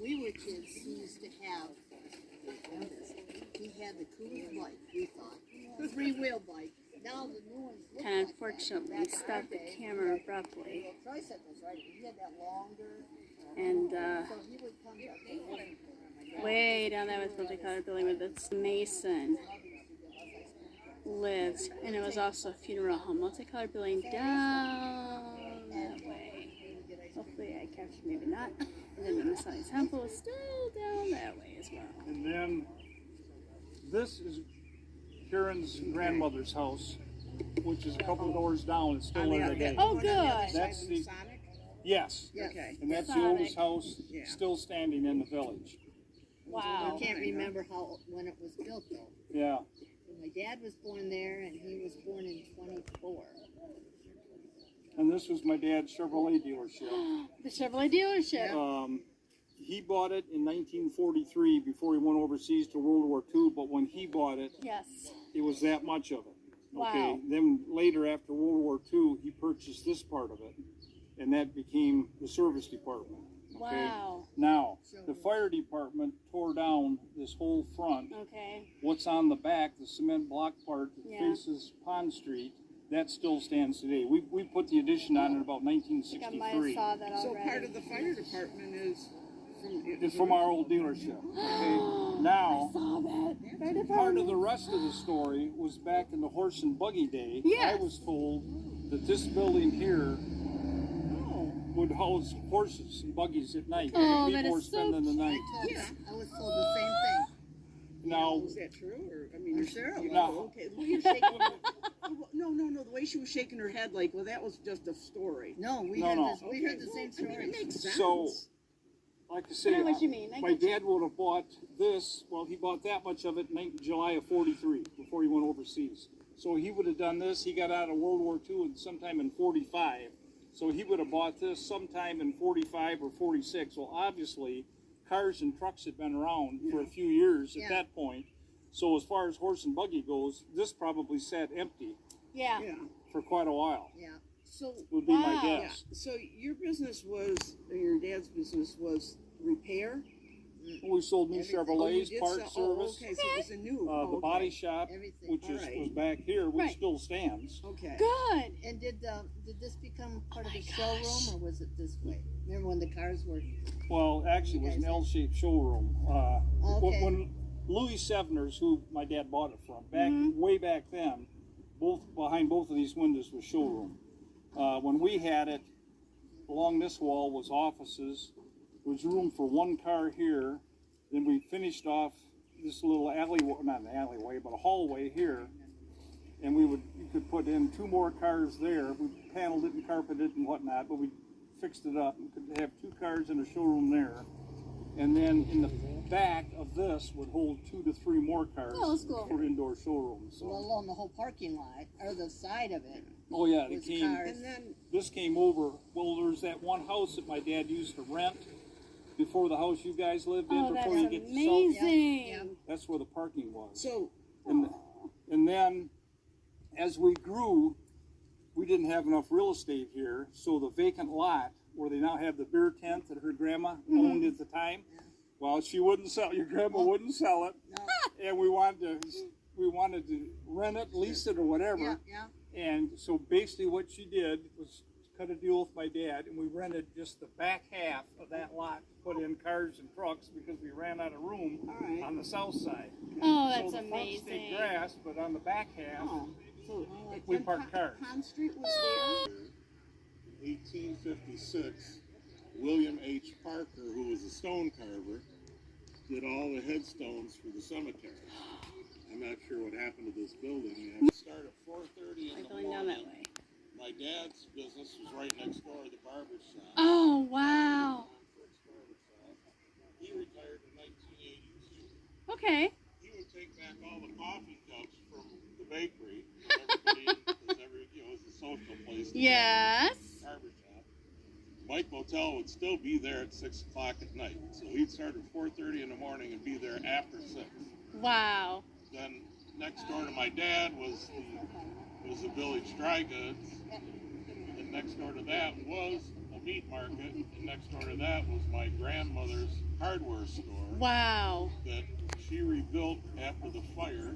we were kids, he used to have, he had the coolest bike, we thought. Three-wheel bike. Now the new ones look And like unfortunately, that. stopped the camera abruptly. Tricycles, right? He had that longer. And So he would come back. way down there was multicolored building where this Mason lived, and it was also a funeral home. Multicolored building down that way. Hopefully I captured, maybe not. And then the Masonic Temple is still down that way as well. And then this is Karen's grandmother's house, which is a couple of doors down. It's still there today. Oh, good. That's the yes. Okay. And that's the oldest house still standing in the village. Wow. I can't remember when it was built though. Yeah. My dad was born there, and he was born in 24. And this was my dad's Chevrolet dealership. The Chevrolet dealership. He bought it in 1943 before he went overseas to World War II. But when he bought it, Yes. it was that much of it. Wow. Then later, after World War II, he purchased this part of it, and that became the service department. Okay? Wow. Now, the fire department tore down this whole front. Okay. What's on the back, the cement block part that Yeah. faces Pond Street, that still stands today. We put the addition on in about I think I might have 1963. saw that So already. part of the fire department is It's from our old dealership. Okay? Now, saw that. Fire part of department. the rest of the story was back in the horse and buggy day. Yes. I was told that this building here would house horses and buggies at night. Oh, and that people were is so spending the night. Yeah. I was told the same thing. Now, is that true? Or I mean, I'm you're sure it you was. know, okay. The way you're shaking. No. The way she was shaking her head, like, well, that was just a story. No, we No, heard no. this. We heard the same I mean, story. it makes sense. so, like I say, I know what you mean. I my get you. dad would have bought this. Well, he bought that much of it in July of '43 before he went overseas. So he would have done this. He got out of World War II and sometime in '45. So he would have bought this sometime in '45 or '46. Well, obviously, cars and trucks had been around for a few years at that point. So as far as horse and buggy goes, this probably sat empty Yeah. Yeah. for quite a while. Yeah. So Would be my Wow. yeah. guess. So your business was, or your dad's business was repair. We sold new Everything. Chevrolets, did parts sell- service. okay, so it was a new. The okay. body shop, Everything. which is, Alright. was back here, which Right. still stands. Okay. Good. And did this become part of my the showroom, or was it this way? Remember when the cars were? Well, actually, it was an L-shaped showroom. Okay. When Louis Sevner's, who my dad bought it from, way back then, behind both of these windows was showroom. When we had it, along this wall was offices. There was room for one car here. Then we finished off this little alleyway, not an alleyway, but a hallway here. And you could put in 2 more cars there. We paneled it and carpeted it and whatnot, but we fixed it up. We could have 2 cars in a showroom there. And then in the back of this would hold 2 to 3 more cars Oh, that's cool. for indoor showrooms. Well, So, along the whole parking lot, or the side of it, oh yeah, was it cars. And then this came over. Well, there's that one house that my dad used to rent before the house you guys lived in, Oh, that's before you get to South. amazing. Yeah. That's where the parking was. so And then, as we grew, we didn't have enough real estate here, so the vacant lot where they now have the beer tent that her grandma owned at the time, well, she wouldn't sell. Your grandma wouldn't sell it, and we wanted to rent it, lease it, or whatever. Yeah. And so basically, what she did was cut a deal with my dad, and we rented just the back half of that lot to put in cars and trucks because we ran out of room Alright. on the south side. Oh, that's so the front stayed amazing. grass, but on the back half, so we and parked cars. Pond Street was there. 1856, William H. Parker, who was a stone carver, did all the headstones for the cemetery. I'm not sure what happened to this building. You have to start at 4:30 in I'm the going down that morning. way. My dad's business was right next door, the barber shop. Oh, wow. He retired in 1982. Okay. He would take back all the coffee cups from the bakery. Everybody, it was a social place. Yes. Barber shop. Mike Motel would still be there at 6 o'clock at night. So he'd start at 4:30 in the morning and be there after 6. Wow. Then next door to my dad was the village dry goods. And next door to that was a meat market. And next door to that was my grandmother's hardware store Wow. that she rebuilt after the fire.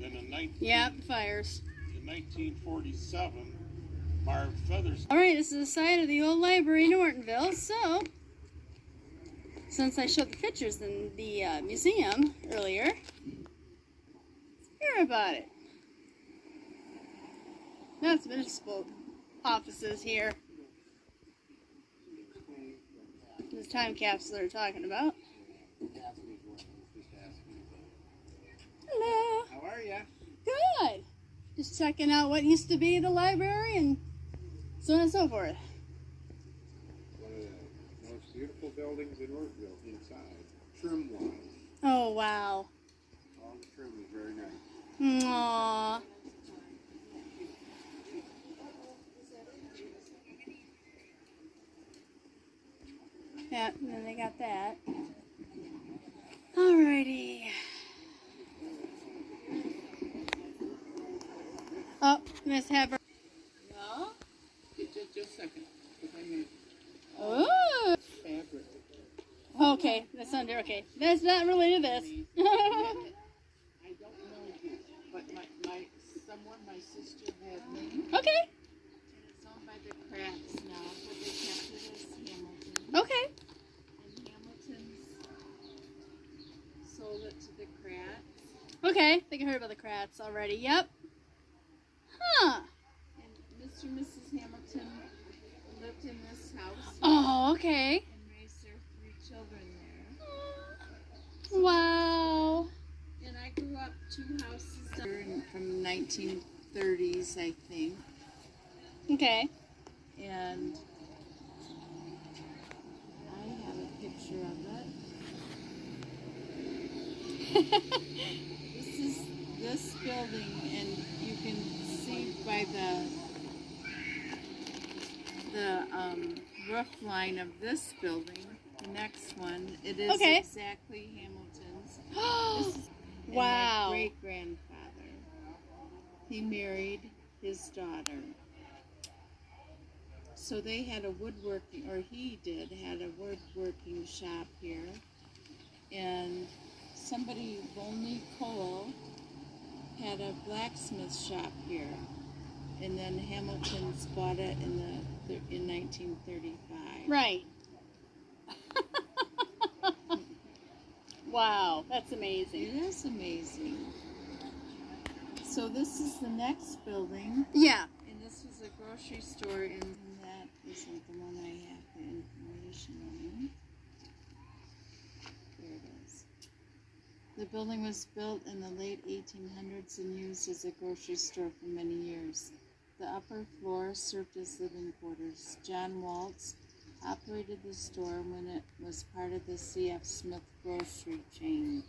Then in Yeah, fires. 1947, Marv Feathers. All right, this is the site of the old library in Ortonville. So, since I showed the pictures in the museum earlier, let's hear about it. That's municipal offices here. This time capsule they're talking about. Hello. How are ya? Good. Just checking out what used to be the library and so on and so forth. One of the most beautiful buildings in Ortonville inside. Trim-wise. Oh, wow. All the trim is very nice. Aww. Yeah, and then they got that. Alrighty. Oh, Miss Heber. No? Just a second. Oh. Fabric. Okay, that's under. Okay, that's not related to this. I don't know who, but someone my sister had made. Okay. And it's owned by the Kratz now, but they kept it as Hamilton. Okay. And Hamilton's sold it to the Kratz. Okay. I think I heard about the Kratz already. Yep. Huh. And Mr. and Mrs. Hamilton lived in this house Oh, okay. and raised their 3 children there. Wow. And I grew up 2 houses down from 1930s, I think. Okay. And I have a picture of it. This is this building, and you can see by the roof line of this building, the next one, it is Okay. exactly Hamilton's. This is and Wow. my great-grandfather. He married his daughter. So they had a woodworking, or he did, had a woodworking shop here. And somebody, Volney Cole, had a blacksmith shop here. And then Hamilton's bought it in 1935. Right. Wow, that's amazing. It is amazing. So this is the next building. Yeah. And this was a grocery store, and that isn't the one I have the information on. There it is. The building was built in the late 1800s and used as a grocery store for many years. The upper floor served as living quarters. John Waltz operated the store when it was part of the C.F. Smith grocery chain.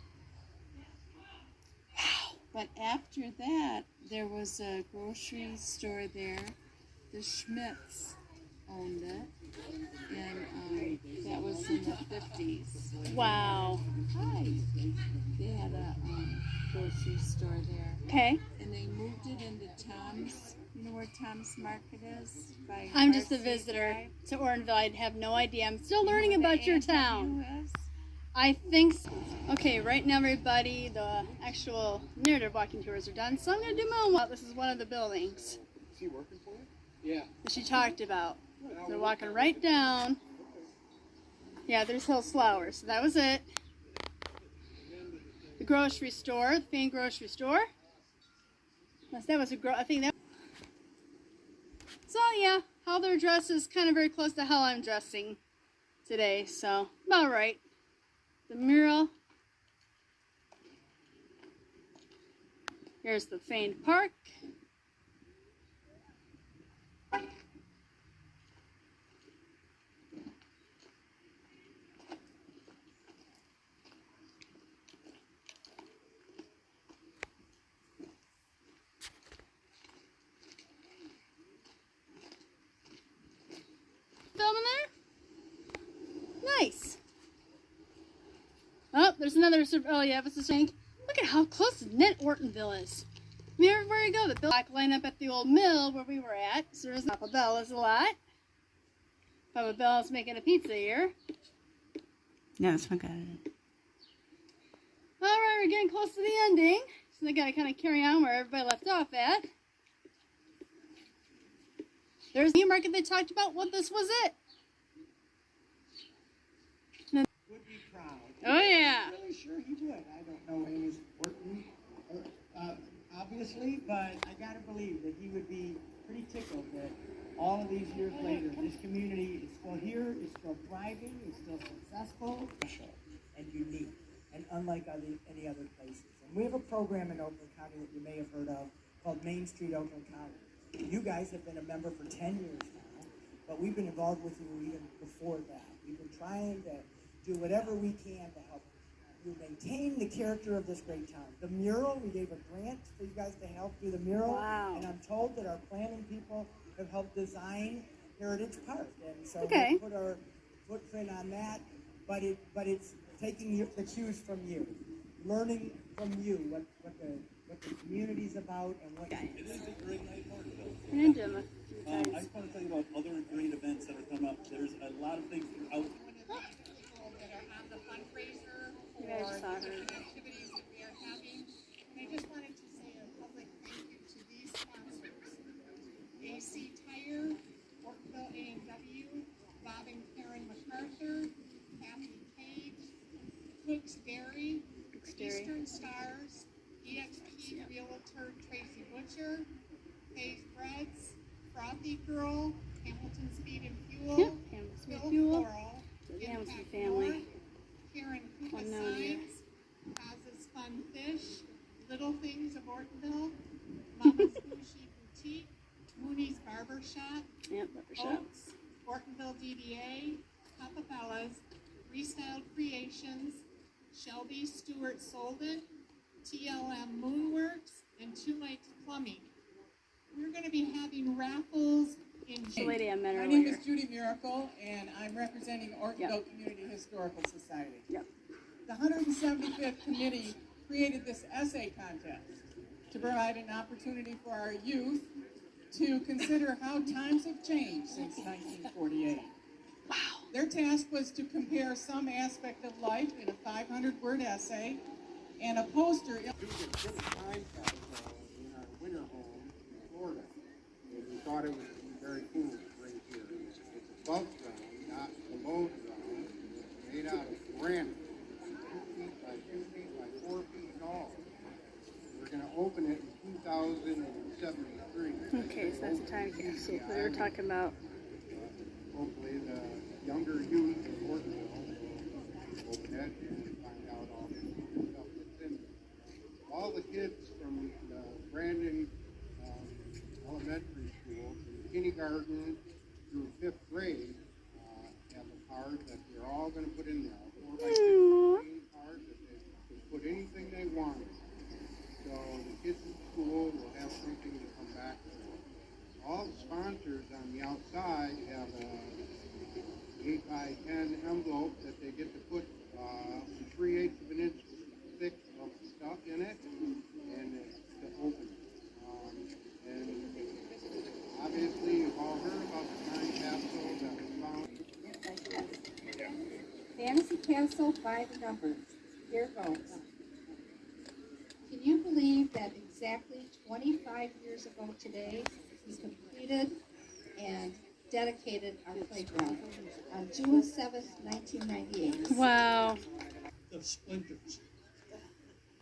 But after that, there was a grocery store there. The Schmidts owned it, and that was in the 50s. Wow. Hi. They had a grocery store there. Okay. And they moved it into Tom's. You know where Tom's Market is? By I'm just a Harsey visitor Drive? to Ortonville. I have no idea. I'm still You know learning where about the your A&W town. is? I think so. Okay, right now, everybody, the actual narrative walking tours are done, so I'm going to do my own walk. This is one of the buildings Is he working for you? Yeah. that she talked about. They're walking right down. Yeah, there's Hill's Flowers. So that was it. The grocery store, the famed grocery store. That was I think that. So yeah, how they're dressed is kind of very close to how I'm dressing today. So about right. The mural. Here's the famed park. Filming there? Nice. Oh, there's another. Oh yeah, it's a shank. Look at how close knit Ortonville is. I mean, everywhere you go, the black line up at the old mill where we were at. So there's Papa Bella's a lot. Papa Bella's making a pizza here. No, it's not good. All right, we're getting close to the ending, so I gotta kind of carry on where everybody left off at. There's the market they talked about. Well, this was it. Would be proud. Oh yeah. I'm really sure he would. I don't know his Orton, obviously, but I gotta believe that he would be pretty tickled that all of these years later, this community is still here, is still thriving, is still successful, and unique, and unlike any other places. And we have a program in Oakland County that you may have heard of called Main Street Oakland County. You guys have been a member for 10 years now, but we've been involved with you even before that. We've been trying to do whatever we can to help you maintain the character of this great town. The mural, we gave a grant for you guys to help do the mural. Wow. And I'm told that our planning people have helped design Heritage Park. And so Okay. we put our footprint on that, but it's taking the cues from you, learning from you what the community's about and what. It is a great night in Ortonville. And Jim, a few I times. just want to tell you about other great events that are coming up. There's a lot of things out. That are on the fundraiser for You guys the saw her. different activities that we are having. And I just wanted to say a public thank you to these sponsors. AC Tire, Ortonville A&W, Bob and Karen MacArthur, Kathy Cage, Cook's Dairy, Eastern Stars, EXP Realtor Tracy Butcher, Hayes Breads, Frothy Girl, Hamilton Speed and Fuel, Yep, Hamilton Speed and Fuel. Coral, The Hamilton Impact family. North, Karen Kuka Unknown here. Signs, Causes Fun Fish, Little Things of Ortonville, Mama's Sushi Boutique, Mooney's Barber Shop, Yep, Leopard Shop. Oaks, Ortonville DDA, Papapellas, Restyled Creations, Shelby Stewart Solden, TLM Moonworks, and Two Lakes Plumbing. We're going to be having raffles in The June. lady I met My name earlier. is Judy Miracle, and I'm representing Ortonville Community Historical Society. Yep. The 175th Committee created this essay contest to provide an opportunity for our youth to consider how times have changed since 1948. Wow. Their task was to compare some aspect of life in a 500-word essay and a poster. Do the time capsule in our winter home in Florida. And we thought it would be very cool right here. It's above ground, not below ground. It's made out of granite. 2 feet by 2 feet by 4 feet tall. We're going to open it in 2073. Okay, so that's a time capsule. We were talking about. Hopefully the younger youth of Ortonville will open it and find out all the stuff that's in it. All the kids from the Brandon Elementary School, from kindergarten through 5th grade, have a card that they're all going to put in there. A 4x16 card that they can put anything they want. So the kids in school will have something to come back to. All the sponsors on the outside have a 8x10 envelope that they get to put 3/8 of an inch thick of stuff in it and to open it. And obviously you've all heard about the time capsule that was found. Fantasy Castle by the numbers. Here goes. Can you believe that exactly 25 years ago today, we completed and dedicated our playground on June 7th, 1998. Wow. The splinters,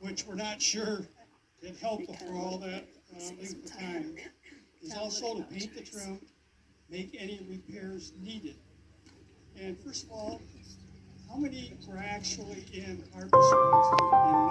which we're not sure did helpful for all that length of time, is also to paint the trim, make any repairs needed. And first of all, how many were actually in Harvest Woods in